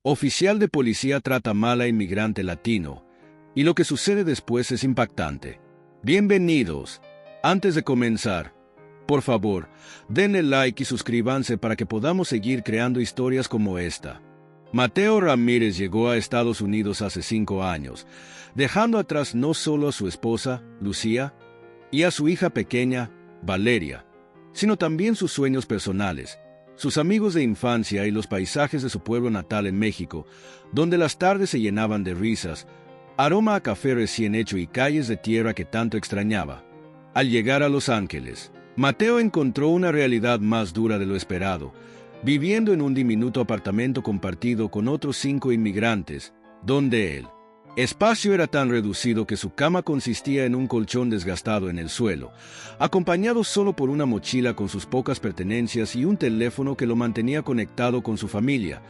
Oficial de policía trata mal a inmigrante latino, y lo que sucede después es impactante. Bienvenidos. Antes de comenzar, por favor, denle like y suscríbanse para que podamos seguir creando historias como esta. Mateo Ramírez llegó a Estados Unidos hace 5 años, dejando atrás no solo a su esposa, Lucía, y a su hija pequeña, Valeria, sino también sus sueños personales, sus amigos de infancia y los paisajes de su pueblo natal en México, donde las tardes se llenaban de risas, aroma a café recién hecho y calles de tierra que tanto extrañaba. Al llegar a Los Ángeles, Mateo encontró una realidad más dura de lo esperado, viviendo en un diminuto apartamento compartido con otros 5 inmigrantes, donde el espacio era tan reducido que su cama consistía en un colchón desgastado en el suelo, acompañado solo por una mochila con sus pocas pertenencias y un teléfono que lo mantenía conectado con su familia,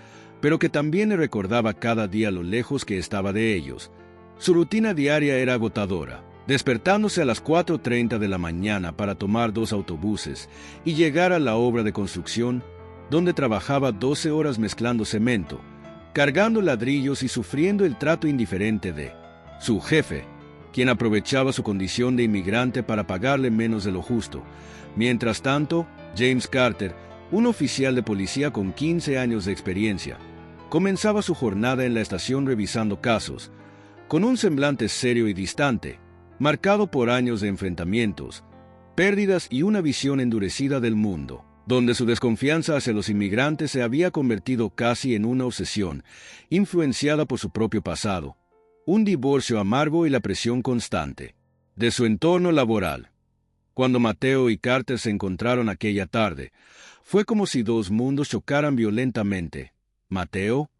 pero que también le recordaba cada día lo lejos que estaba de ellos. Su rutina diaria era agotadora, despertándose a las 4:30 de la mañana para tomar 2 autobuses y llegar a la obra de construcción, donde trabajaba 12 horas mezclando cemento, cargando ladrillos y sufriendo el trato indiferente de su jefe, quien aprovechaba su condición de inmigrante para pagarle menos de lo justo. Mientras tanto, James Carter, un oficial de policía con 15 años de experiencia, comenzaba su jornada en la estación revisando casos, con un semblante serio y distante, marcado por años de enfrentamientos, pérdidas y una visión endurecida del mundo, donde su desconfianza hacia los inmigrantes se había convertido casi en una obsesión, influenciada por su propio pasado, un divorcio amargo y la presión constante de su entorno laboral. Cuando Mateo y Carter se encontraron aquella tarde, fue como si 2 mundos chocaran violentamente. Mateo,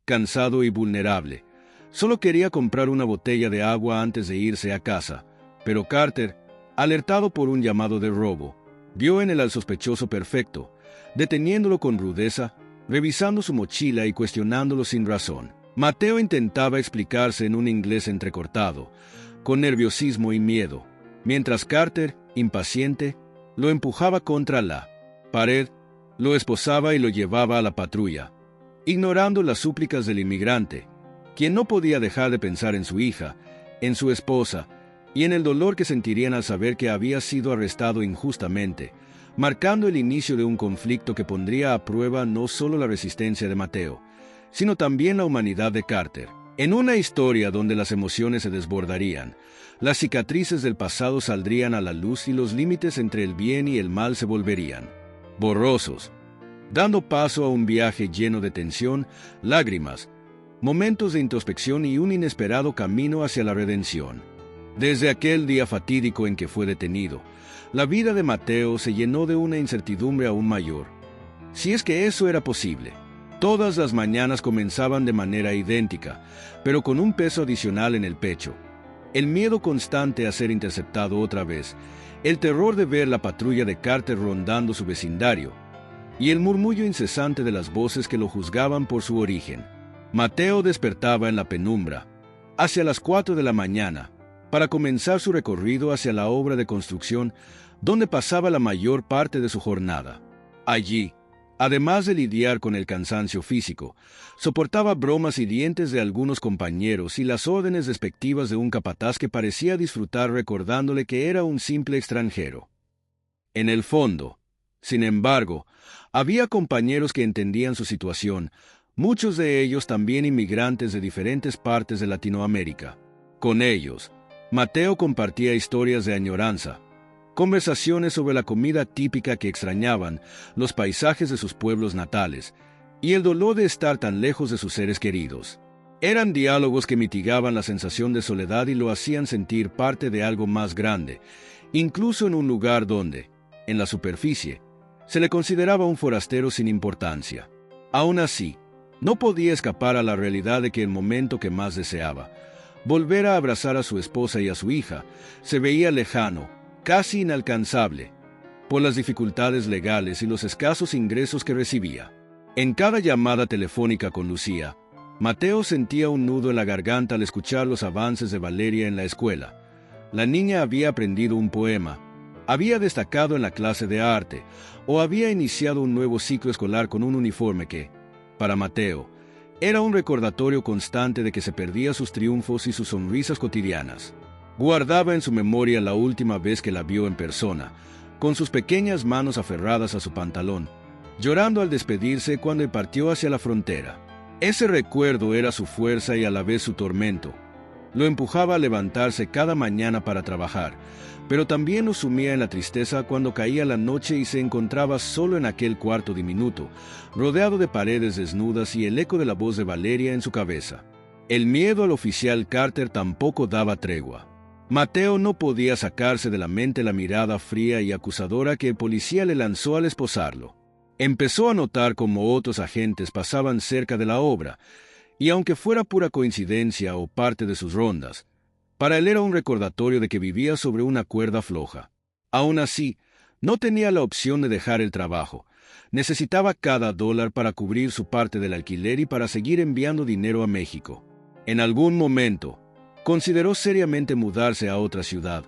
cansado y vulnerable, solo quería comprar una botella de agua antes de irse a casa, pero Carter, alertado por un llamado de robo, vio en él al sospechoso perfecto, deteniéndolo con rudeza, revisando su mochila y cuestionándolo sin razón. Mateo intentaba explicarse en un inglés entrecortado, con nerviosismo y miedo, mientras Carter, impaciente, lo empujaba contra la pared, lo esposaba y lo llevaba a la patrulla, ignorando las súplicas del inmigrante, quien no podía dejar de pensar en su hija, en su esposa, y en el dolor que sentirían al saber que había sido arrestado injustamente, marcando el inicio de un conflicto que pondría a prueba no solo la resistencia de Mateo, sino también la humanidad de Carter. En una historia donde las emociones se desbordarían, las cicatrices del pasado saldrían a la luz y los límites entre el bien y el mal se volverían borrosos, dando paso a un viaje lleno de tensión, lágrimas, momentos de introspección y un inesperado camino hacia la redención. Desde aquel día fatídico en que fue detenido, la vida de Mateo se llenó de una incertidumbre aún mayor. Si es que eso era posible. Todas las mañanas comenzaban de manera idéntica, pero con un peso adicional en el pecho. El miedo constante a ser interceptado otra vez, el terror de ver la patrulla de Carter rondando su vecindario, y el murmullo incesante de las voces que lo juzgaban por su origen. Mateo despertaba en la penumbra, hacia las 4 de la mañana, para comenzar su recorrido hacia la obra de construcción, donde pasaba la mayor parte de su jornada. Allí, además de lidiar con el cansancio físico, soportaba bromas hirientes de algunos compañeros y las órdenes despectivas de un capataz que parecía disfrutar recordándole que era un simple extranjero. En el fondo, sin embargo, había compañeros que entendían su situación, muchos de ellos también inmigrantes de diferentes partes de Latinoamérica. Con ellos, Mateo compartía historias de añoranza, conversaciones sobre la comida típica que extrañaban, los paisajes de sus pueblos natales, y el dolor de estar tan lejos de sus seres queridos. Eran diálogos que mitigaban la sensación de soledad y lo hacían sentir parte de algo más grande, incluso en un lugar donde, en la superficie, se le consideraba un forastero sin importancia. Aún así, no podía escapar a la realidad de que el momento que más deseaba, volver a abrazar a su esposa y a su hija, se veía lejano, casi inalcanzable, por las dificultades legales y los escasos ingresos que recibía. En cada llamada telefónica con Lucía, Mateo sentía un nudo en la garganta al escuchar los avances de Valeria en la escuela. La niña había aprendido un poema, había destacado en la clase de arte, o había iniciado un nuevo ciclo escolar con un uniforme que, para Mateo, Era un recordatorio constante de que se perdía sus triunfos y sus sonrisas cotidianas. Guardaba en su memoria la última vez que la vio en persona, con sus pequeñas manos aferradas a su pantalón, llorando al despedirse cuando partió hacia la frontera. Ese recuerdo era su fuerza y a la vez su tormento. Lo empujaba a levantarse cada mañana para trabajar, pero también lo sumía en la tristeza cuando caía la noche y se encontraba solo en aquel cuarto diminuto, rodeado de paredes desnudas y el eco de la voz de Valeria en su cabeza. El miedo al oficial Carter tampoco daba tregua. Mateo no podía sacarse de la mente la mirada fría y acusadora que el policía le lanzó al esposarlo. Empezó a notar cómo otros agentes pasaban cerca de la obra, y aunque fuera pura coincidencia o parte de sus rondas, para él era un recordatorio de que vivía sobre una cuerda floja. Aún así, no tenía la opción de dejar el trabajo. Necesitaba cada dólar para cubrir su parte del alquiler y para seguir enviando dinero a México. En algún momento, consideró seriamente mudarse a otra ciudad,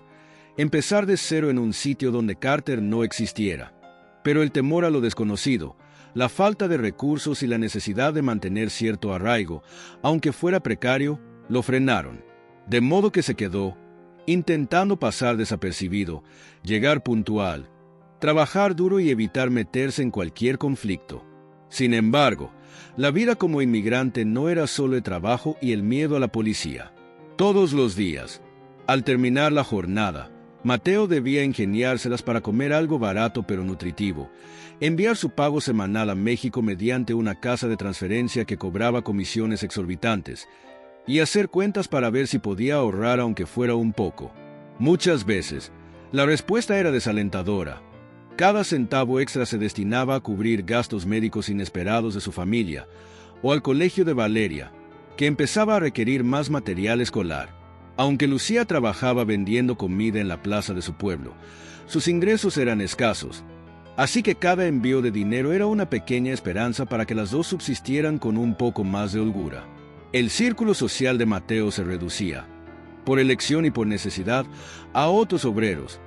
empezar de cero en un sitio donde Carter no existiera. Pero el temor a lo desconocido, la falta de recursos y la necesidad de mantener cierto arraigo, aunque fuera precario, lo frenaron. De modo que se quedó, intentando pasar desapercibido, llegar puntual, trabajar duro y evitar meterse en cualquier conflicto. Sin embargo, la vida como inmigrante no era solo el trabajo y el miedo a la policía. Todos los días, al terminar la jornada, Mateo debía ingeniárselas para comer algo barato pero nutritivo, enviar su pago semanal a México mediante una casa de transferencia que cobraba comisiones exorbitantes, y hacer cuentas para ver si podía ahorrar aunque fuera un poco. Muchas veces, la respuesta era desalentadora. Cada centavo extra se destinaba a cubrir gastos médicos inesperados de su familia, o al colegio de Valeria, que empezaba a requerir más material escolar. Aunque Lucía trabajaba vendiendo comida en la plaza de su pueblo, sus ingresos eran escasos, así que cada envío de dinero era una pequeña esperanza para que las dos subsistieran con un poco más de holgura. El círculo social de Mateo se reducía, por elección y por necesidad, a otros obreros,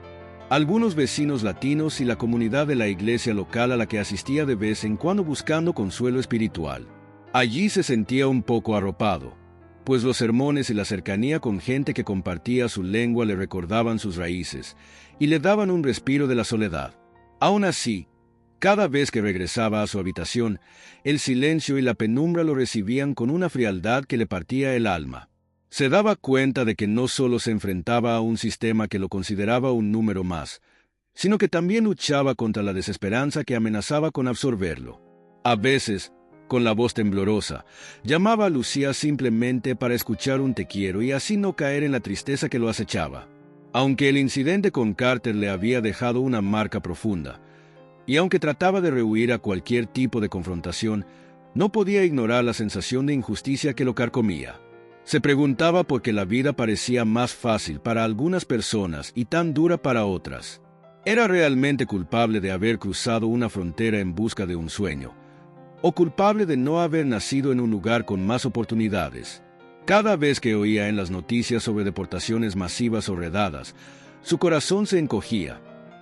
algunos vecinos latinos y la comunidad de la iglesia local a la que asistía de vez en cuando buscando consuelo espiritual. Allí se sentía un poco arropado, pues los sermones y la cercanía con gente que compartía su lengua le recordaban sus raíces y le daban un respiro de la soledad. Aún así, cada vez que regresaba a su habitación, el silencio y la penumbra lo recibían con una frialdad que le partía el alma. Se daba cuenta de que no solo se enfrentaba a un sistema que lo consideraba un número más, sino que también luchaba contra la desesperanza que amenazaba con absorberlo. A veces, con la voz temblorosa, llamaba a Lucía simplemente para escuchar un te quiero y así no caer en la tristeza que lo acechaba. Aunque el incidente con Carter le había dejado una marca profunda, y aunque trataba de rehuir a cualquier tipo de confrontación, no podía ignorar la sensación de injusticia que lo carcomía. Se preguntaba por qué la vida parecía más fácil para algunas personas y tan dura para otras. ¿Era realmente culpable de haber cruzado una frontera en busca de un sueño? ¿O culpable de no haber nacido en un lugar con más oportunidades? Cada vez que oía en las noticias sobre deportaciones masivas o redadas, su corazón se encogía,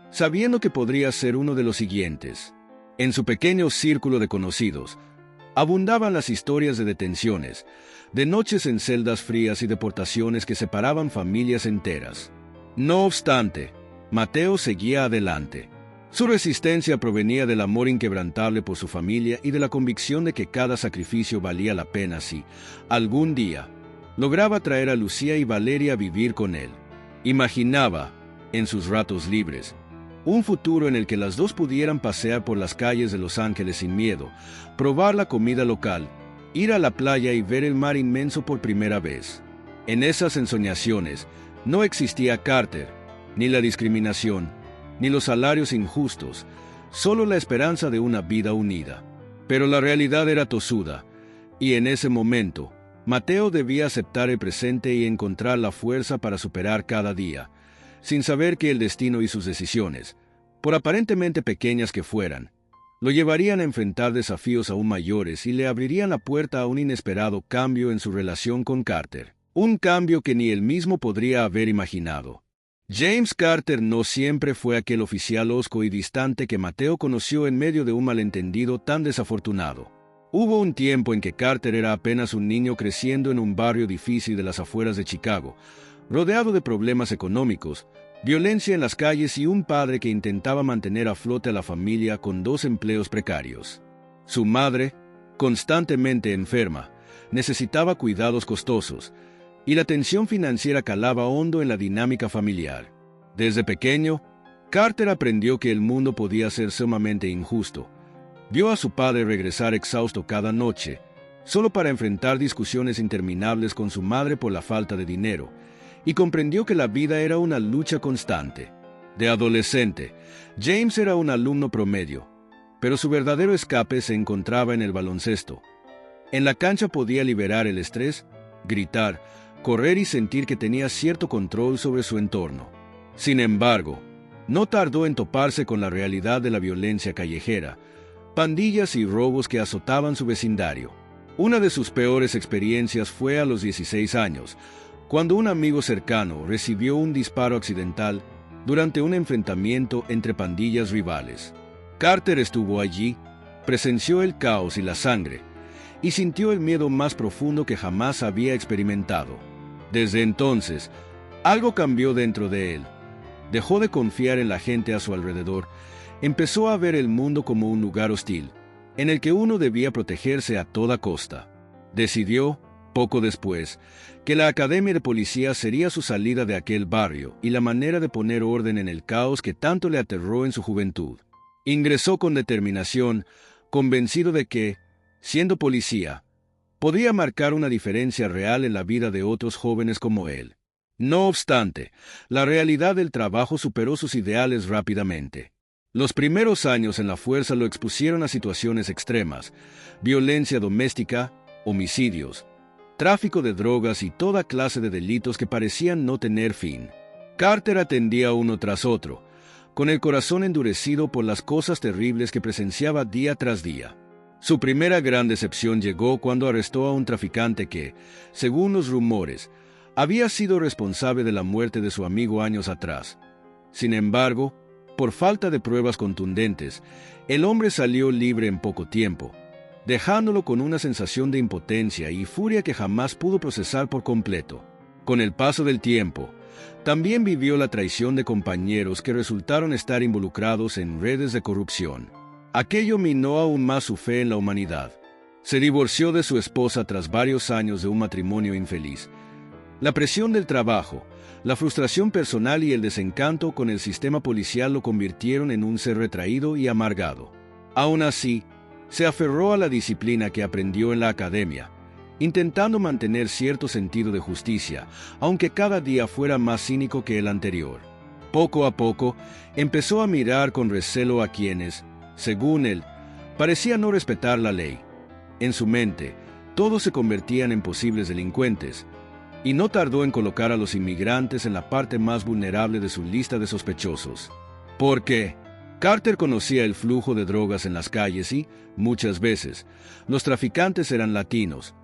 sabiendo que podría ser uno de los siguientes. En su pequeño círculo de conocidos, abundaban las historias de detenciones, de noches en celdas frías y deportaciones que separaban familias enteras. No obstante, Mateo seguía adelante. Su resistencia provenía del amor inquebrantable por su familia y de la convicción de que cada sacrificio valía la pena si, algún día, lograba traer a Lucía y Valeria a vivir con él. Imaginaba, en sus ratos libres, un futuro en el que las dos pudieran pasear por las calles de Los Ángeles sin miedo, probar la comida local, ir a la playa y ver el mar inmenso por primera vez. En esas ensoñaciones no existía Carter, ni la discriminación, ni los salarios injustos, solo la esperanza de una vida unida. Pero la realidad era tosuda, y en ese momento, Mateo debía aceptar el presente y encontrar la fuerza para superar cada día, sin saber que el destino y sus decisiones, por aparentemente pequeñas que fueran, lo llevarían a enfrentar desafíos aún mayores y le abrirían la puerta a un inesperado cambio en su relación con Carter, un cambio que ni él mismo podría haber imaginado. James Carter no siempre fue aquel oficial hosco y distante que Mateo conoció en medio de un malentendido tan desafortunado. Hubo un tiempo en que Carter era apenas un niño creciendo en un barrio difícil de las afueras de Chicago, rodeado de problemas económicos, violencia en las calles y un padre que intentaba mantener a flote a la familia con 2 empleos precarios. Su madre, constantemente enferma, necesitaba cuidados costosos, y la tensión financiera calaba hondo en la dinámica familiar. Desde pequeño, Carter aprendió que el mundo podía ser sumamente injusto. Vio a su padre regresar exhausto cada noche, solo para enfrentar discusiones interminables con su madre por la falta de dinero, y comprendió que la vida era una lucha constante. De adolescente, James era un alumno promedio, pero su verdadero escape se encontraba en el baloncesto. En la cancha podía liberar el estrés, gritar, correr y sentir que tenía cierto control sobre su entorno. Sin embargo, no tardó en toparse con la realidad de la violencia callejera, pandillas y robos que azotaban su vecindario. Una de sus peores experiencias fue a los 16 años, cuando un amigo cercano recibió un disparo accidental durante un enfrentamiento entre pandillas rivales. Carter estuvo allí, presenció el caos y la sangre, y sintió el miedo más profundo que jamás había experimentado. Desde entonces, algo cambió dentro de él. Dejó de confiar en la gente a su alrededor, empezó a ver el mundo como un lugar hostil, en el que uno debía protegerse a toda costa. Decidió, poco después, que la academia de policía sería su salida de aquel barrio y la manera de poner orden en el caos que tanto le aterró en su juventud. Ingresó con determinación, convencido de que, siendo policía, podía marcar una diferencia real en la vida de otros jóvenes como él. No obstante, la realidad del trabajo superó sus ideales rápidamente. Los primeros años en la fuerza lo expusieron a situaciones extremas: violencia doméstica, homicidios, tráfico de drogas y toda clase de delitos que parecían no tener fin. Carter atendía uno tras otro, con el corazón endurecido por las cosas terribles que presenciaba día tras día. Su primera gran decepción llegó cuando arrestó a un traficante que, según los rumores, había sido responsable de la muerte de su amigo años atrás. Sin embargo, por falta de pruebas contundentes, el hombre salió libre en poco tiempo, dejándolo con una sensación de impotencia y furia que jamás pudo procesar por completo. Con el paso del tiempo, también vivió la traición de compañeros que resultaron estar involucrados en redes de corrupción. Aquello minó aún más su fe en la humanidad. Se divorció de su esposa tras varios años de un matrimonio infeliz. La presión del trabajo, la frustración personal y el desencanto con el sistema policial lo convirtieron en un ser retraído y amargado. Aún así, se aferró a la disciplina que aprendió en la academia, intentando mantener cierto sentido de justicia, aunque cada día fuera más cínico que el anterior. Poco a poco, empezó a mirar con recelo a quienes, según él, parecían no respetar la ley. En su mente, todos se convertían en posibles delincuentes, y no tardó en colocar a los inmigrantes en la parte más vulnerable de su lista de sospechosos. Porque Carter conocía el flujo de drogas en las calles y, muchas veces, los traficantes eran latinos,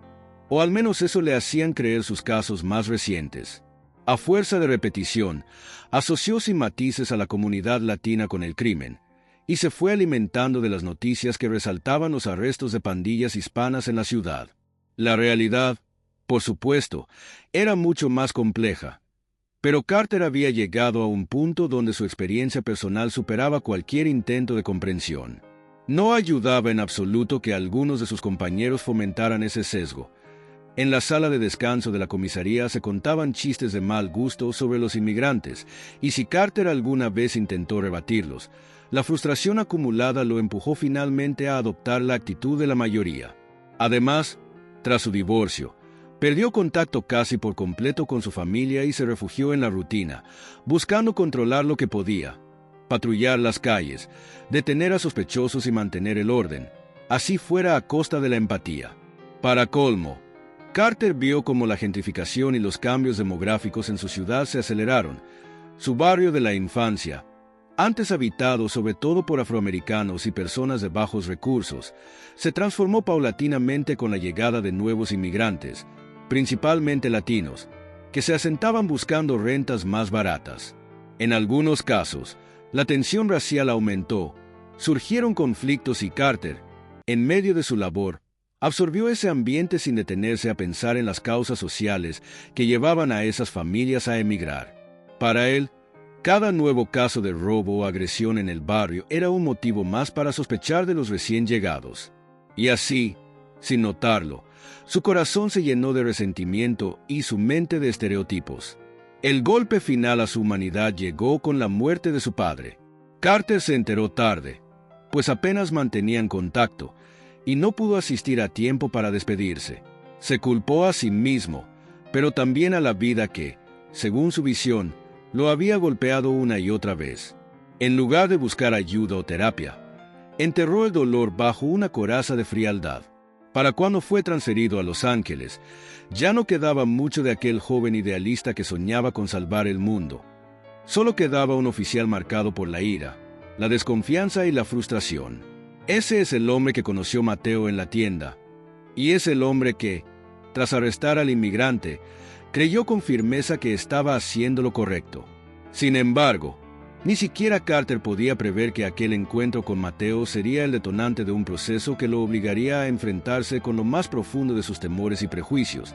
o al menos eso le hacían creer sus casos más recientes. A fuerza de repetición, asoció sin matices a la comunidad latina con el crimen, y se fue alimentando de las noticias que resaltaban los arrestos de pandillas hispanas en la ciudad. La realidad, por supuesto, era mucho más compleja, pero Carter había llegado a un punto donde su experiencia personal superaba cualquier intento de comprensión. No ayudaba en absoluto que algunos de sus compañeros fomentaran ese sesgo. En la sala de descanso de la comisaría se contaban chistes de mal gusto sobre los inmigrantes, y si Carter alguna vez intentó rebatirlos, la frustración acumulada lo empujó finalmente a adoptar la actitud de la mayoría. Además, tras su divorcio, perdió contacto casi por completo con su familia y se refugió en la rutina, buscando controlar lo que podía: patrullar las calles, detener a sospechosos y mantener el orden, así fuera a costa de la empatía. Para colmo, Carter vio cómo la gentrificación y los cambios demográficos en su ciudad se aceleraron. Su barrio de la infancia, antes habitado sobre todo por afroamericanos y personas de bajos recursos, se transformó paulatinamente con la llegada de nuevos inmigrantes, principalmente latinos, que se asentaban buscando rentas más baratas. En algunos casos, la tensión racial aumentó, surgieron conflictos y Carter, en medio de su labor, Absorbió ese ambiente sin detenerse a pensar en las causas sociales que llevaban a esas familias a emigrar. Para él, cada nuevo caso de robo o agresión en el barrio era un motivo más para sospechar de los recién llegados. Y así, sin notarlo, su corazón se llenó de resentimiento y su mente de estereotipos. El golpe final a su humanidad llegó con la muerte de su padre. Carter se enteró tarde, pues apenas mantenían contacto, y no pudo asistir a tiempo para despedirse. Se culpó a sí mismo, pero también a la vida que, según su visión, lo había golpeado una y otra vez. En lugar de buscar ayuda o terapia, enterró el dolor bajo una coraza de frialdad. Para cuando fue transferido a Los Ángeles, ya no quedaba mucho de aquel joven idealista que soñaba con salvar el mundo. Solo quedaba un oficial marcado por la ira, la desconfianza y la frustración. Ese es el hombre que conoció Mateo en la tienda, y es el hombre que, tras arrestar al inmigrante, creyó con firmeza que estaba haciendo lo correcto. Sin embargo, ni siquiera Carter podía prever que aquel encuentro con Mateo sería el detonante de un proceso que lo obligaría a enfrentarse con lo más profundo de sus temores y prejuicios,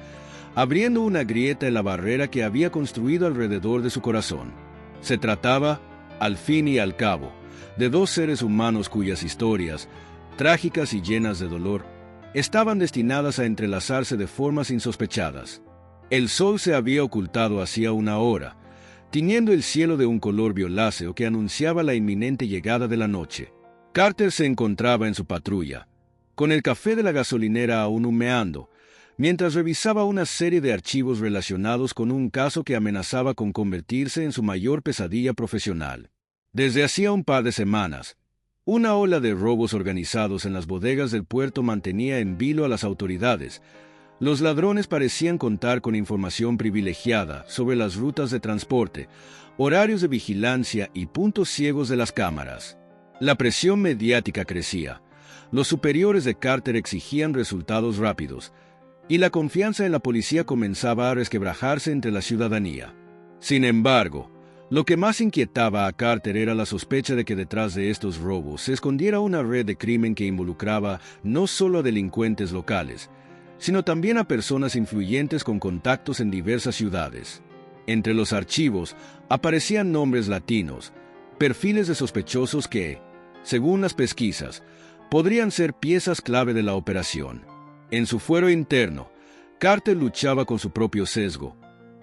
abriendo una grieta en la barrera que había construido alrededor de su corazón. Se trataba, al fin y al cabo, de dos seres humanos cuyas historias, trágicas y llenas de dolor, estaban destinadas a entrelazarse de formas insospechadas. El sol se había ocultado hacía una hora, tiñendo el cielo de un color violáceo que anunciaba la inminente llegada de la noche. Carter se encontraba en su patrulla, con el café de la gasolinera aún humeando, mientras revisaba una serie de archivos relacionados con un caso que amenazaba con convertirse en su mayor pesadilla profesional. Desde hacía un par de semanas, una ola de robos organizados en las bodegas del puerto mantenía en vilo a las autoridades. Los ladrones parecían contar con información privilegiada sobre las rutas de transporte, horarios de vigilancia y puntos ciegos de las cámaras. La presión mediática crecía. Los superiores de Carter exigían resultados rápidos, y la confianza en la policía comenzaba a resquebrajarse entre la ciudadanía. Sin embargo, lo que más inquietaba a Carter era la sospecha de que detrás de estos robos se escondiera una red de crimen que involucraba no solo a delincuentes locales, sino también a personas influyentes con contactos en diversas ciudades. Entre los archivos aparecían nombres latinos, perfiles de sospechosos que, según las pesquisas, podrían ser piezas clave de la operación. En su fuero interno, Carter luchaba con su propio sesgo.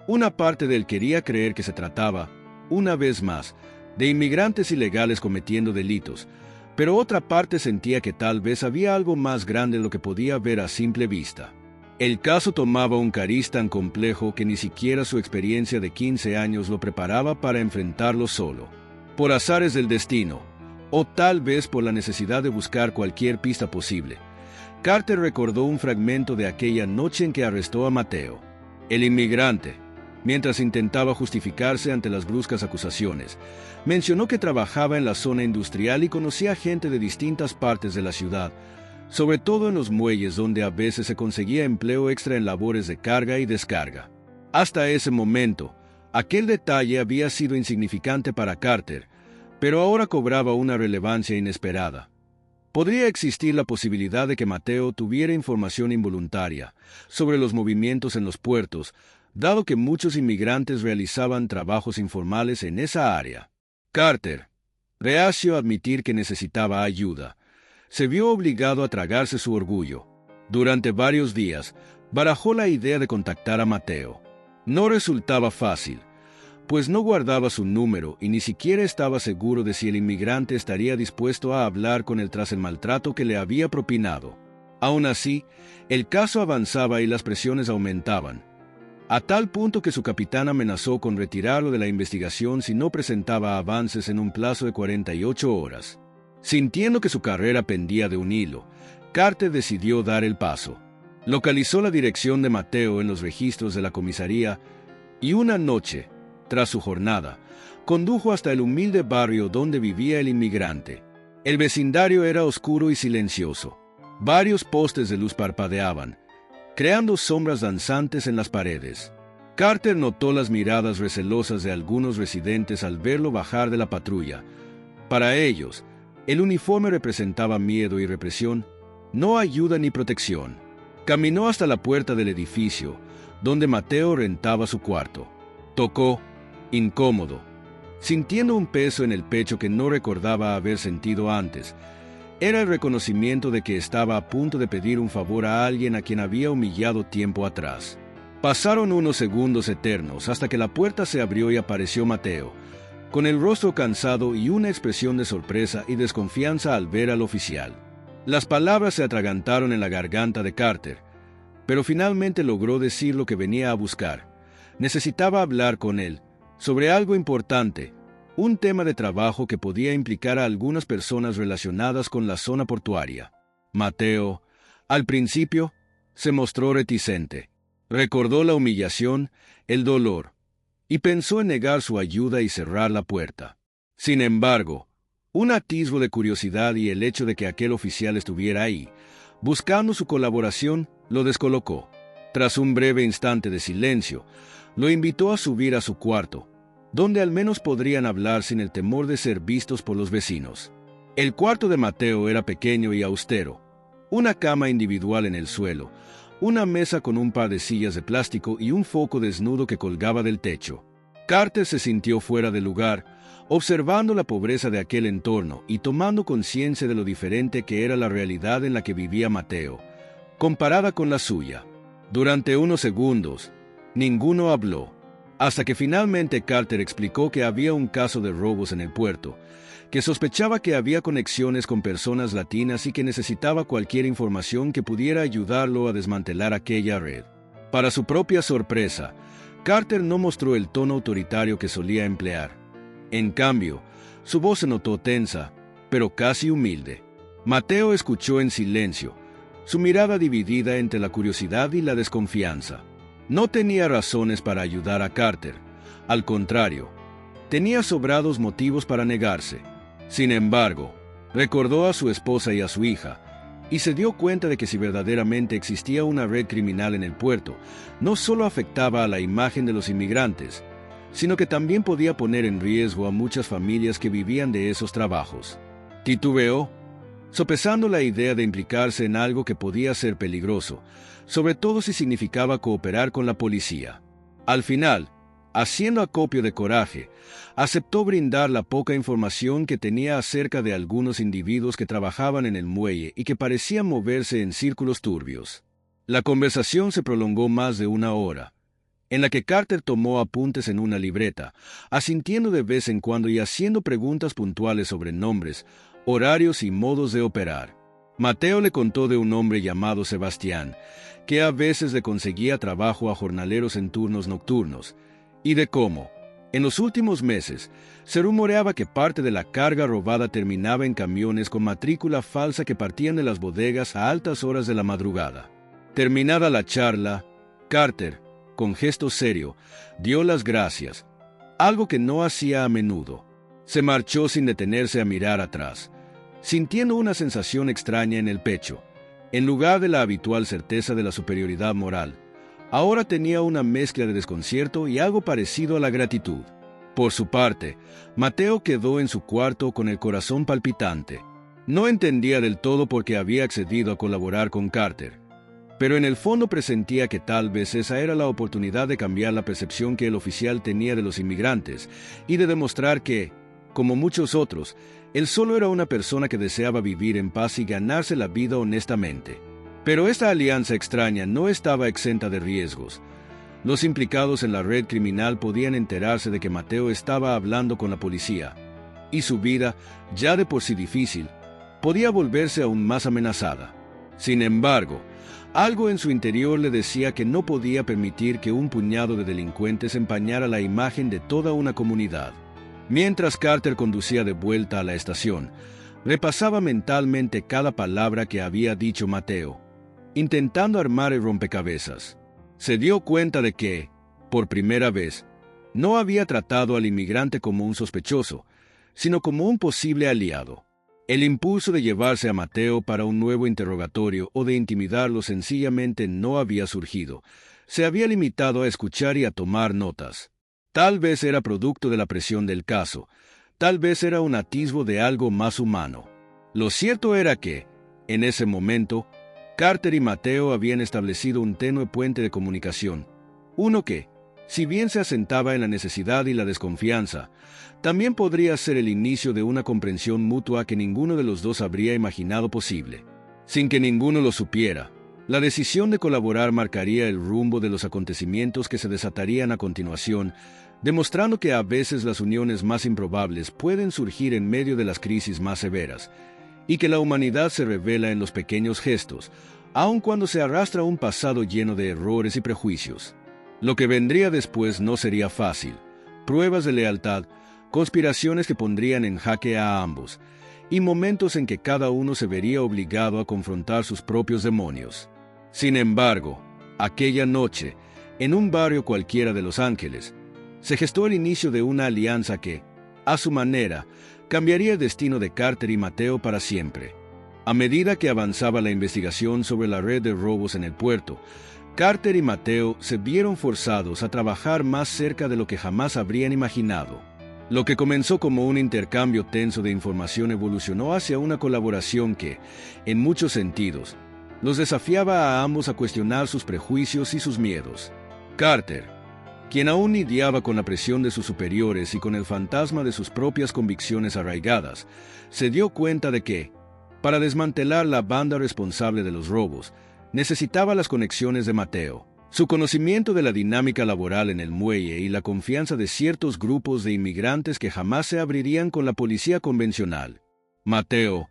Una parte de él quería creer que se trataba, una vez más, de inmigrantes ilegales cometiendo delitos, pero otra parte sentía que tal vez había algo más grande de lo que podía ver a simple vista. El caso tomaba un cariz tan complejo que ni siquiera su experiencia de 15 años lo preparaba para enfrentarlo solo. Por azares del destino, o tal vez por la necesidad de buscar cualquier pista posible, Carter recordó un fragmento de aquella noche en que arrestó a Mateo. El inmigrante, mientras intentaba justificarse ante las bruscas acusaciones, mencionó que trabajaba en la zona industrial y conocía gente de distintas partes de la ciudad, sobre todo en los muelles donde a veces se conseguía empleo extra en labores de carga y descarga. Hasta ese momento, aquel detalle había sido insignificante para Carter, pero ahora cobraba una relevancia inesperada. Podría existir la posibilidad de que Mateo tuviera información involuntaria sobre los movimientos en los puertos, dado que muchos inmigrantes realizaban trabajos informales en esa área. Carter, reacio a admitir que necesitaba ayuda, se vio obligado a tragarse su orgullo. Durante varios días, barajó la idea de contactar a Mateo. No resultaba fácil, pues no guardaba su número y ni siquiera estaba seguro de si el inmigrante estaría dispuesto a hablar con él tras el maltrato que le había propinado. Aún así, el caso avanzaba y las presiones aumentaban, a tal punto que su capitán amenazó con retirarlo de la investigación si no presentaba avances en un plazo de 48 horas. Sintiendo que su carrera pendía de un hilo, Carter decidió dar el paso. Localizó la dirección de Mateo en los registros de la comisaría y una noche, tras su jornada, condujo hasta el humilde barrio donde vivía el inmigrante. El vecindario era oscuro y silencioso. Varios postes de luz parpadeaban, creando sombras danzantes en las paredes. Carter notó las miradas recelosas de algunos residentes al verlo bajar de la patrulla. Para ellos, el uniforme representaba miedo y represión, No ayuda ni protección. Caminó hasta la puerta del edificio, donde Mateo rentaba su cuarto. Tocó, incómodo, sintiendo un peso en el pecho que no recordaba haber sentido antes. Era el reconocimiento de que estaba a punto de pedir un favor a alguien a quien había humillado tiempo atrás. Pasaron unos segundos eternos hasta que la puerta se abrió y apareció Mateo, con el rostro cansado y una expresión de sorpresa y desconfianza al ver al oficial. Las palabras se atragantaron en la garganta de Carter, pero finalmente logró decir lo que venía a buscar. Necesitaba hablar con él sobre algo importante, un tema de trabajo que podía implicar a algunas personas relacionadas con la zona portuaria. Mateo, al principio, se mostró reticente. Recordó la humillación, el dolor, y pensó en negar su ayuda y cerrar la puerta. Sin embargo, un atisbo de curiosidad y el hecho de que aquel oficial estuviera ahí, buscando su colaboración, lo descolocó. Tras un breve instante de silencio, lo invitó a subir a su cuarto, donde al menos podrían hablar sin el temor de ser vistos por los vecinos. El cuarto de Mateo era pequeño y austero. Una cama individual en el suelo, una mesa con un par de sillas de plástico y un foco desnudo que colgaba del techo. Carter se sintió fuera de lugar, observando la pobreza de aquel entorno y tomando conciencia de lo diferente que era la realidad en la que vivía Mateo, comparada con la suya. Durante unos segundos, ninguno habló, hasta que finalmente Carter explicó que había un caso de robos en el puerto, que sospechaba que había conexiones con personas latinas y que necesitaba cualquier información que pudiera ayudarlo a desmantelar aquella red. Para su propia sorpresa, Carter no mostró el tono autoritario que solía emplear. En cambio, su voz se notó tensa, pero casi humilde. Mateo escuchó en silencio, su mirada dividida entre la curiosidad y la desconfianza. No tenía razones para ayudar a Carter. Al contrario, tenía sobrados motivos para negarse. Sin embargo, recordó a su esposa y a su hija, y se dio cuenta de que si verdaderamente existía una red criminal en el puerto, no solo afectaba a la imagen de los inmigrantes, sino que también podía poner en riesgo a muchas familias que vivían de esos trabajos. Titubeó, sopesando la idea de implicarse en algo que podía ser peligroso, sobre todo si significaba cooperar con la policía. Al final, haciendo acopio de coraje, aceptó brindar la poca información que tenía acerca de algunos individuos que trabajaban en el muelle y que parecían moverse en círculos turbios. La conversación se prolongó más de una hora, en la que Carter tomó apuntes en una libreta, asintiendo de vez en cuando y haciendo preguntas puntuales sobre nombres, horarios y modos de operar. Mateo le contó de un hombre llamado Sebastián, que a veces le conseguía trabajo a jornaleros en turnos nocturnos, y de cómo, en los últimos meses, se rumoreaba que parte de la carga robada terminaba en camiones con matrícula falsa que partían de las bodegas a altas horas de la madrugada. Terminada la charla, Carter, con gesto serio, dio las gracias, algo que no hacía a menudo. Se marchó sin detenerse a mirar atrás, sintiendo una sensación extraña en el pecho. En lugar de la habitual certeza de la superioridad moral, ahora tenía una mezcla de desconcierto y algo parecido a la gratitud. Por su parte, Mateo quedó en su cuarto con el corazón palpitante. No entendía del todo por qué había accedido a colaborar con Carter, pero en el fondo presentía que tal vez esa era la oportunidad de cambiar la percepción que el oficial tenía de los inmigrantes y de demostrar que, como muchos otros, él solo era una persona que deseaba vivir en paz y ganarse la vida honestamente. Pero esta alianza extraña no estaba exenta de riesgos. Los implicados en la red criminal podían enterarse de que Mateo estaba hablando con la policía, y su vida, ya de por sí difícil, podía volverse aún más amenazada. Sin embargo, algo en su interior le decía que no podía permitir que un puñado de delincuentes empañara la imagen de toda una comunidad. Mientras Carter conducía de vuelta a la estación, repasaba mentalmente cada palabra que había dicho Mateo, intentando armar el rompecabezas. Se dio cuenta de que, por primera vez, no había tratado al inmigrante como un sospechoso, sino como un posible aliado. El impulso de llevarse a Mateo para un nuevo interrogatorio o de intimidarlo sencillamente no había surgido. Se había limitado a escuchar y a tomar notas. Tal vez era producto de la presión del caso, tal vez era un atisbo de algo más humano. Lo cierto era que, En ese momento, Carter y Mateo habían establecido un tenue puente de comunicación, uno que, si bien se asentaba en la necesidad y la desconfianza, también podría ser el inicio de una comprensión mutua que ninguno de los dos habría imaginado posible. Sin que ninguno lo supiera, la decisión de colaborar marcaría el rumbo de los acontecimientos que se desatarían a continuación, demostrando que a veces las uniones más improbables pueden surgir en medio de las crisis más severas, y que la humanidad se revela en los pequeños gestos, aun cuando se arrastra un pasado lleno de errores y prejuicios. Lo que vendría después no sería fácil: pruebas de lealtad, conspiraciones que pondrían en jaque a ambos, y momentos en que cada uno se vería obligado a confrontar sus propios demonios. Sin embargo, aquella noche, en un barrio cualquiera de Los Ángeles, se gestó el inicio de una alianza que, a su manera, cambiaría el destino de Carter y Mateo para siempre. A medida que avanzaba la investigación sobre la red de robos en el puerto, Carter y Mateo se vieron forzados a trabajar más cerca de lo que jamás habrían imaginado. Lo que comenzó como un intercambio tenso de información evolucionó hacia una colaboración que, en muchos sentidos, los desafiaba a ambos a cuestionar sus prejuicios y sus miedos. Carter, quien aún lidiaba con la presión de sus superiores y con el fantasma de sus propias convicciones arraigadas, se dio cuenta de que, para desmantelar la banda responsable de los robos, necesitaba las conexiones de Mateo, su conocimiento de la dinámica laboral en el muelle y la confianza de ciertos grupos de inmigrantes que jamás se abrirían con la policía convencional. Mateo,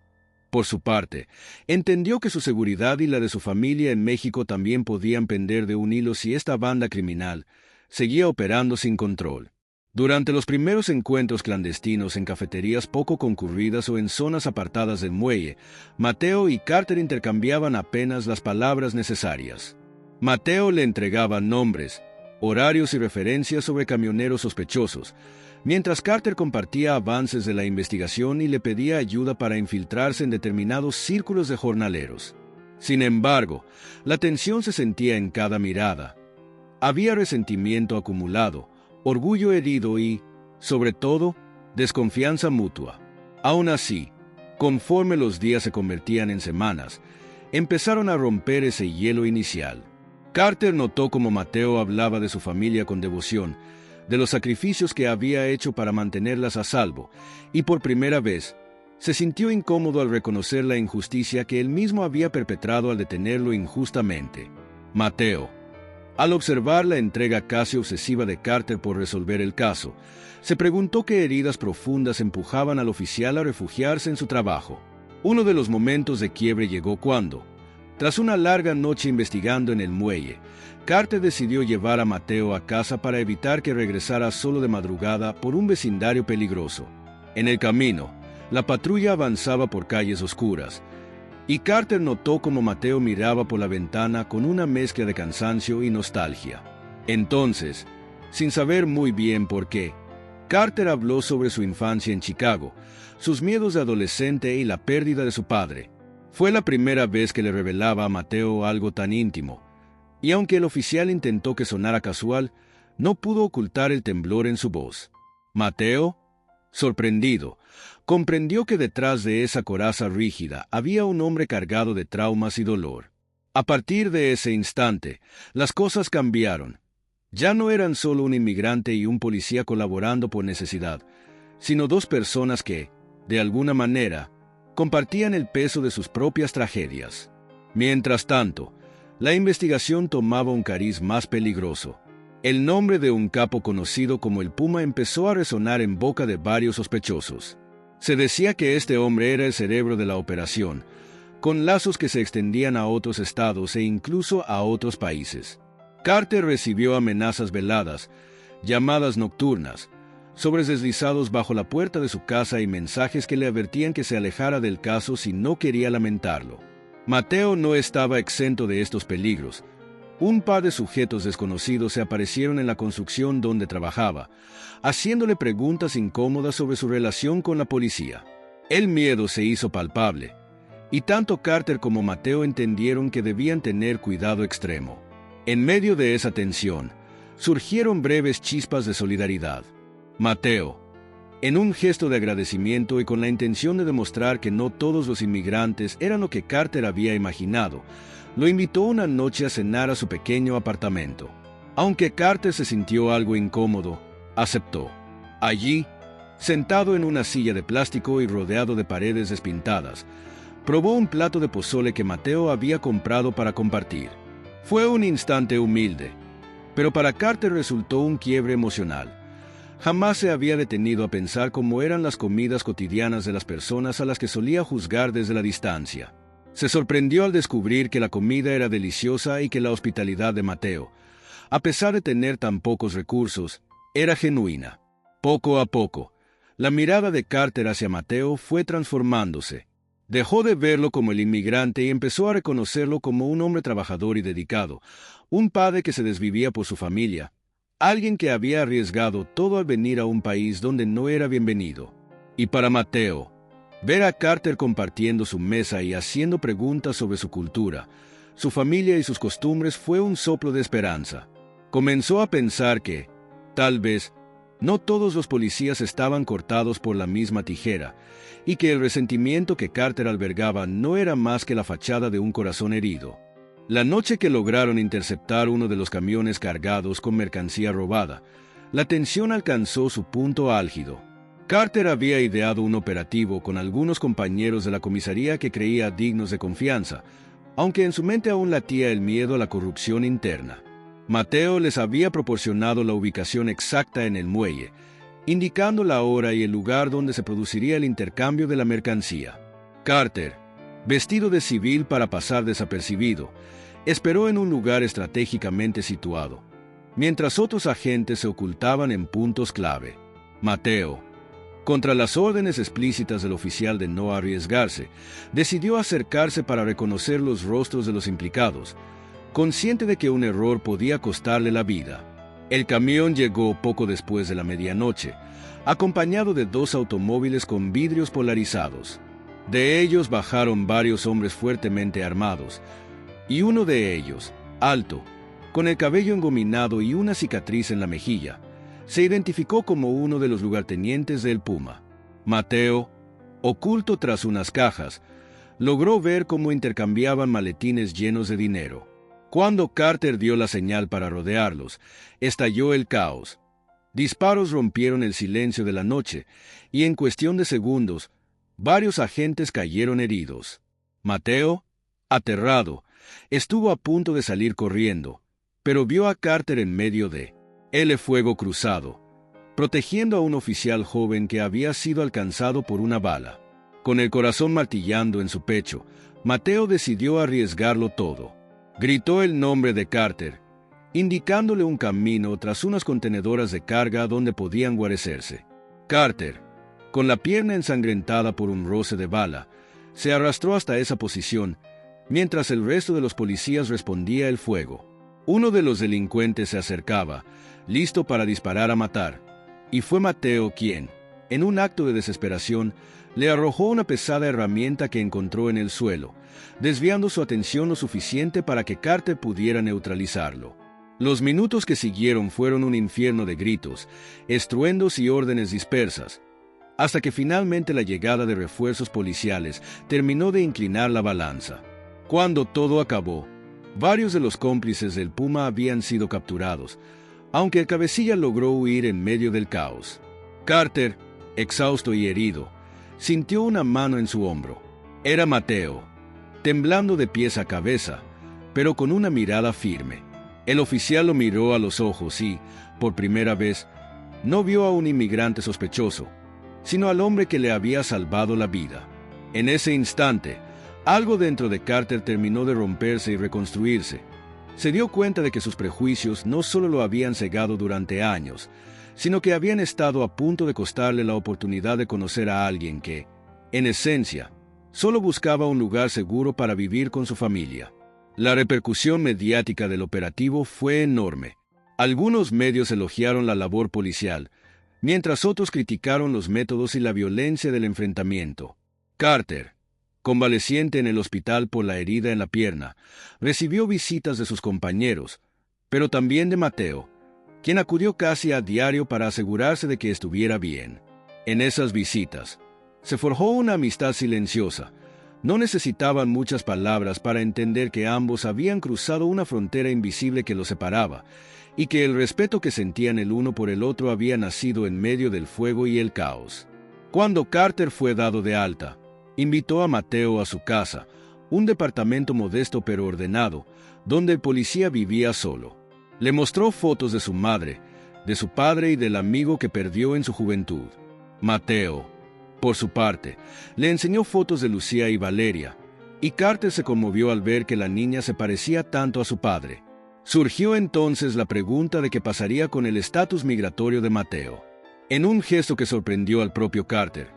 por su parte, entendió que su seguridad y la de su familia en México también podían pender de un hilo si esta banda criminal seguía operando sin control. Durante los primeros encuentros clandestinos en cafeterías poco concurridas o en zonas apartadas del muelle, Mateo y Carter intercambiaban apenas las palabras necesarias. Mateo le entregaba nombres, horarios y referencias sobre camioneros sospechosos, mientras Carter compartía avances de la investigación y le pedía ayuda para infiltrarse en determinados círculos de jornaleros. Sin embargo, la tensión se sentía en cada mirada. Había resentimiento acumulado, orgullo herido y, sobre todo, desconfianza mutua. Aún así, conforme los días se convertían en semanas, empezaron a romper ese hielo inicial. Carter notó cómo Mateo hablaba de su familia con devoción, de los sacrificios que había hecho para mantenerlas a salvo, y por primera vez, se sintió incómodo al reconocer la injusticia que él mismo había perpetrado al detenerlo injustamente. Mateo, al observar la entrega casi obsesiva de Carter por resolver el caso, se preguntó qué heridas profundas empujaban al oficial a refugiarse en su trabajo. Uno de los momentos de quiebre llegó cuando, tras una larga noche investigando en el muelle, Carter decidió llevar a Mateo a casa para evitar que regresara solo de madrugada por un vecindario peligroso. En el camino, la patrulla avanzaba por calles oscuras, y Carter notó cómo Mateo miraba por la ventana con una mezcla de cansancio y nostalgia. Entonces, sin saber muy bien por qué, Carter habló sobre su infancia en Chicago, sus miedos de adolescente y la pérdida de su padre. Fue la primera vez que le revelaba a Mateo algo tan íntimo, y aunque el oficial intentó que sonara casual, no pudo ocultar el temblor en su voz. Mateo, sorprendido, comprendió que detrás de esa coraza rígida había un hombre cargado de traumas y dolor. A partir de ese instante, las cosas cambiaron. Ya no eran solo un inmigrante y un policía colaborando por necesidad, sino dos personas que, de alguna manera, compartían el peso de sus propias tragedias. Mientras tanto, la investigación tomaba un cariz más peligroso. El nombre de un capo conocido como el Puma empezó a resonar en boca de varios sospechosos. Se decía que este hombre era el cerebro de la operación, con lazos que se extendían a otros estados e incluso a otros países. Carter recibió amenazas veladas, llamadas nocturnas, sobres deslizados bajo la puerta de su casa y mensajes que le advertían que se alejara del caso si no quería lamentarlo. Mateo no estaba exento de estos peligros. Un par de sujetos desconocidos se aparecieron en la construcción donde trabajaba, haciéndole preguntas incómodas sobre su relación con la policía. El miedo se hizo palpable, y tanto Carter como Mateo entendieron que debían tener cuidado extremo. En medio de esa tensión, surgieron breves chispas de solidaridad. Mateo, En un gesto de agradecimiento y con la intención de demostrar que no todos los inmigrantes eran lo que Carter había imaginado, lo invitó una noche a cenar a su pequeño apartamento. Aunque Carter se sintió algo incómodo, aceptó. Allí, sentado en una silla de plástico y rodeado de paredes despintadas, probó un plato de pozole que Mateo había comprado para compartir. Fue un instante humilde, pero para Carter resultó un quiebre emocional. Jamás se había detenido a pensar cómo eran las comidas cotidianas de las personas a las que solía juzgar desde la distancia. Se sorprendió al descubrir que la comida era deliciosa y que la hospitalidad de Mateo, a pesar de tener tan pocos recursos, era genuina. Poco a poco, la mirada de Carter hacia Mateo fue transformándose. Dejó de verlo como el inmigrante y empezó a reconocerlo como un hombre trabajador y dedicado, un padre que se desvivía por su familia, alguien que había arriesgado todo al venir a un país donde no era bienvenido. Y para Mateo, ver a Carter compartiendo su mesa y haciendo preguntas sobre su cultura, su familia y sus costumbres fue un soplo de esperanza. Comenzó a pensar que, tal vez, no todos los policías estaban cortados por la misma tijera, y que el resentimiento que Carter albergaba no era más que la fachada de un corazón herido. La noche que lograron interceptar uno de los camiones cargados con mercancía robada, la tensión alcanzó su punto álgido. Carter había ideado un operativo con algunos compañeros de la comisaría que creía dignos de confianza, aunque en su mente aún latía el miedo a la corrupción interna. Mateo les había proporcionado la ubicación exacta en el muelle, indicando la hora y el lugar donde se produciría el intercambio de la mercancía. Carter, vestido de civil para pasar desapercibido, esperó en un lugar estratégicamente situado, mientras otros agentes se ocultaban en puntos clave. Mateo, contra las órdenes explícitas del oficial de no arriesgarse, decidió acercarse para reconocer los rostros de los implicados, consciente de que un error podía costarle la vida. El camión llegó poco después de la medianoche, acompañado de 2 automóviles con vidrios polarizados. De ellos bajaron varios hombres fuertemente armados, y uno de ellos, alto, con el cabello engominado y una cicatriz en la mejilla, se identificó como uno de los lugartenientes del Puma. Mateo, oculto tras unas cajas, logró ver cómo intercambiaban maletines llenos de dinero. Cuando Carter dio la señal para rodearlos, estalló el caos. Disparos rompieron el silencio de la noche, y en cuestión de segundos, varios agentes cayeron heridos. Mateo, aterrado, estuvo a punto de salir corriendo, pero vio a Carter en medio de el fuego cruzado, protegiendo a un oficial joven que había sido alcanzado por una bala. Con el corazón martillando en su pecho, Mateo decidió arriesgarlo todo. Gritó el nombre de Carter, indicándole un camino tras unas contenedoras de carga donde podían guarecerse. Carter, con la pierna ensangrentada por un roce de bala, se arrastró hasta esa posición, mientras el resto de los policías respondía el fuego. Uno de los delincuentes se acercaba, listo para disparar a matar, y fue Mateo quien, en un acto de desesperación, le arrojó una pesada herramienta que encontró en el suelo, desviando su atención lo suficiente para que Carter pudiera neutralizarlo. Los minutos que siguieron fueron un infierno de gritos, estruendos y órdenes dispersas, hasta que finalmente la llegada de refuerzos policiales terminó de inclinar la balanza. Cuando todo acabó, varios de los cómplices del Puma habían sido capturados, aunque el cabecilla logró huir en medio del caos. Carter, exhausto y herido, sintió una mano en su hombro. Era Mateo, temblando de pies a cabeza, pero con una mirada firme. El oficial lo miró a los ojos y, por primera vez, no vio a un inmigrante sospechoso, sino al hombre que le había salvado la vida. En ese instante, algo dentro de Carter terminó de romperse y reconstruirse. Se dio cuenta de que sus prejuicios no solo lo habían cegado durante años, sino que habían estado a punto de costarle la oportunidad de conocer a alguien que, en esencia, solo buscaba un lugar seguro para vivir con su familia. La repercusión mediática del operativo fue enorme. Algunos medios elogiaron la labor policial, mientras otros criticaron los métodos y la violencia del enfrentamiento. Carter, convaleciente en el hospital por la herida en la pierna, recibió visitas de sus compañeros, pero también de Mateo, quien acudió casi a diario para asegurarse de que estuviera bien. En esas visitas, se forjó una amistad silenciosa. No necesitaban muchas palabras para entender que ambos habían cruzado una frontera invisible que los separaba, y que el respeto que sentían el uno por el otro había nacido en medio del fuego y el caos. Cuando Carter fue dado de alta, invitó a Mateo a su casa, un departamento modesto pero ordenado, donde el policía vivía solo. Le mostró fotos de su madre, de su padre y del amigo que perdió en su juventud. Mateo, por su parte, le enseñó fotos de Lucía y Valeria, y Carter se conmovió al ver que la niña se parecía tanto a su padre. Surgió entonces la pregunta de qué pasaría con el estatus migratorio de Mateo. En un gesto que sorprendió al propio Carter,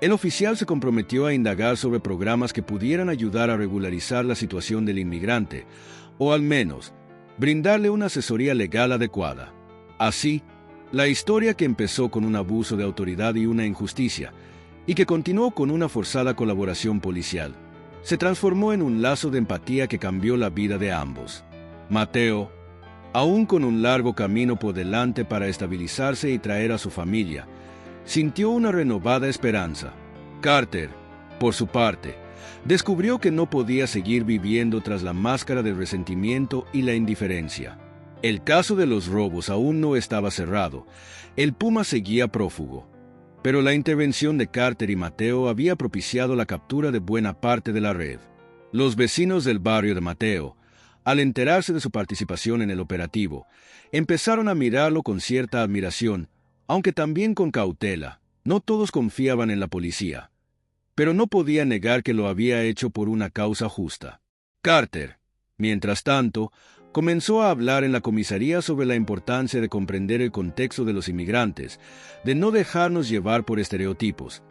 el oficial se comprometió a indagar sobre programas que pudieran ayudar a regularizar la situación del inmigrante, o al menos, brindarle una asesoría legal adecuada. Así, la historia que empezó con un abuso de autoridad y una injusticia, y que continuó con una forzada colaboración policial, se transformó en un lazo de empatía que cambió la vida de ambos. Mateo, aún con un largo camino por delante para estabilizarse y traer a su familia, sintió una renovada esperanza. Carter, por su parte, descubrió que no podía seguir viviendo tras la máscara del resentimiento y la indiferencia. El caso de los robos aún no estaba cerrado. El Puma seguía prófugo. Pero la intervención de Carter y Mateo había propiciado la captura de buena parte de la red. Los vecinos del barrio de Mateo, al enterarse de su participación en el operativo, empezaron a mirarlo con cierta admiración, aunque también con cautela. No todos confiaban en la policía, pero no podía negar que lo había hecho por una causa justa. Carter, mientras tanto, comenzó a hablar en la comisaría sobre la importancia de comprender el contexto de los inmigrantes, de no dejarnos llevar por estereotipos,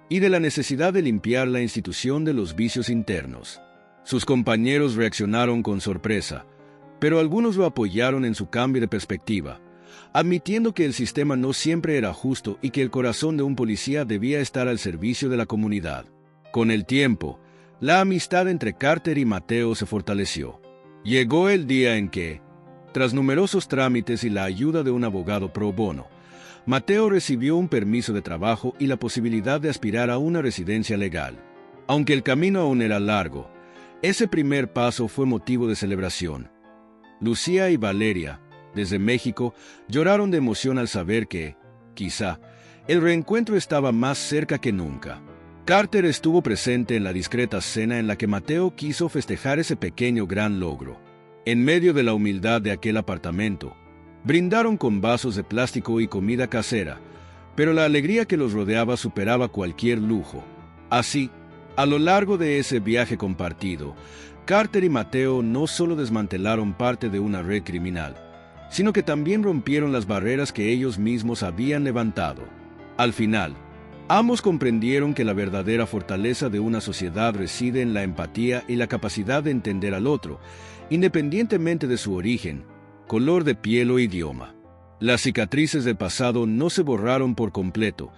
y de la necesidad de limpiar la institución de los vicios internos. Sus compañeros reaccionaron con sorpresa, pero algunos lo apoyaron en su cambio de perspectiva, admitiendo que el sistema no siempre era justo y que el corazón de un policía debía estar al servicio de la comunidad. Con el tiempo, la amistad entre Carter y Mateo se fortaleció. Llegó el día en que, tras numerosos trámites y la ayuda de un abogado pro bono, Mateo recibió un permiso de trabajo y la posibilidad de aspirar a una residencia legal. Aunque el camino aún era largo, ese primer paso fue motivo de celebración. Lucía y Valeria, desde México, lloraron de emoción al saber que, quizá, el reencuentro estaba más cerca que nunca. Carter estuvo presente en la discreta cena en la que Mateo quiso festejar ese pequeño gran logro. En medio de la humildad de aquel apartamento, brindaron con vasos de plástico y comida casera, pero la alegría que los rodeaba superaba cualquier lujo. Así, a lo largo de ese viaje compartido, Carter y Mateo no solo desmantelaron parte de una red criminal, sino que también rompieron las barreras que ellos mismos habían levantado. Al final, ambos comprendieron que la verdadera fortaleza de una sociedad reside en la empatía y la capacidad de entender al otro, independientemente de su origen, color de piel o idioma. Las cicatrices del pasado no se borraron por completo,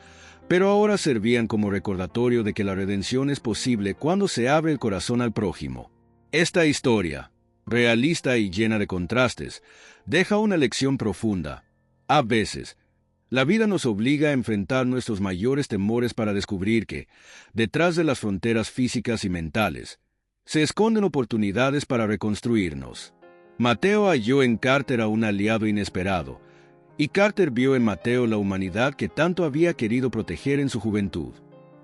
pero ahora servían como recordatorio de que la redención es posible cuando se abre el corazón al prójimo. Esta historia, realista y llena de contrastes, deja una lección profunda. A veces, la vida nos obliga a enfrentar nuestros mayores temores para descubrir que, detrás de las fronteras físicas y mentales, se esconden oportunidades para reconstruirnos. Mateo halló en Carter a un aliado inesperado, y Carter vio en Mateo la humanidad que tanto había querido proteger en su juventud.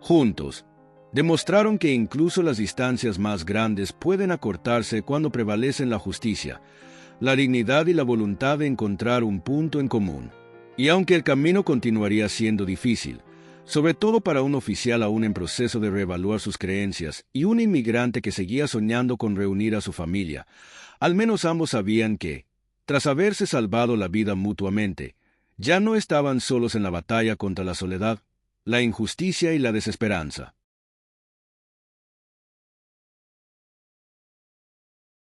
Juntos, demostraron que incluso las distancias más grandes pueden acortarse cuando prevalecen la justicia, la dignidad y la voluntad de encontrar un punto en común. Y aunque el camino continuaría siendo difícil, sobre todo para un oficial aún en proceso de reevaluar sus creencias y un inmigrante que seguía soñando con reunir a su familia, al menos ambos sabían que, tras haberse salvado la vida mutuamente, ya no estaban solos en la batalla contra la soledad, la injusticia y la desesperanza.